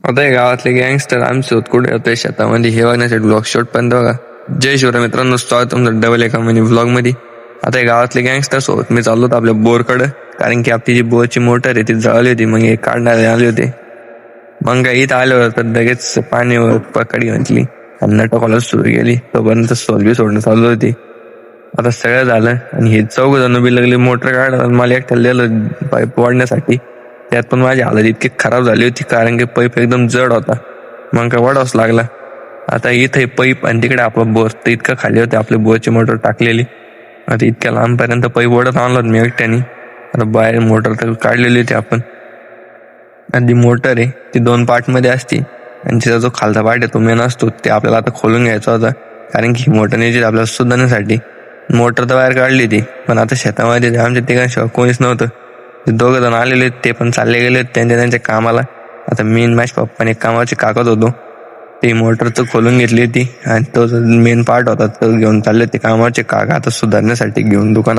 आता हे गावातले गँगस्टर आमच्यासोबत कुठे होते शेतामध्ये हे बघण्यासाठी ब्लॉग शॉट पण बघा. जय शिवराय मित्रांनो, स्वागत तुमचं डबल एका मिनी ब्लॉग मध्ये. आता हे गावातले गँगस्टर सोबत मी चाललो होतो आपल्या बोरकडे, कारण की आपली जी बोरची मोटर आहे ती जळाली होती. मग हे काढणारे आले होते. मग काय इथं आल्यावर तर लगेच पाणीवर पकडी म्हटली आणि नटकॉला सुरू केली. तोपर्यंत सोलबी सोडणं चालू होती. आता सगळं झालं आणि हे 4 जण बी लागले मोटर काढायला. मला एकट्याला दिलं पाईप वाढण्यासाठी. त्यात पण माझी हालत इतकी खराब झाली होती, कारण की पाईप एकदम जड होता. मग काय वाढावंच लागला. आता इथे पाईप आणि तिकडे आपला बोर तर इतकं खाली होते, आपली बोरची मोटर टाकलेली. आता इतक्या लांबपर्यंत पाईप ओढत आणला मी एकट्याने. आता बाहेर मोटर तर काढलेली होती आपण. आणि ती मोटर आहे ती 2 पार्ट मध्ये असते, आणि तिचा जो खालचा पार्ट आहे तो मेन असतो, ते आपल्याला आता खोलून घ्यायचा होता. कारण की मोटर न्यायची आपल्याला सुधारण्यासाठी. मोटर तर बाहेर काढली ती, पण आता शेतामध्ये आमच्या तिघांशिवाय कोणीच नव्हतं. ते 2 जण आलेले ते पण चालले गेले त्यांच्या कामाला. आता मी माझ्या पप्पाने कामाची काकत होतो. ती मोटर तर खोलून घेतली होती आणि तो मेन पार्ट होता तो घेऊन चालले ते कामाचे काका आता सुधारण्यासाठी घेऊन दुकानात.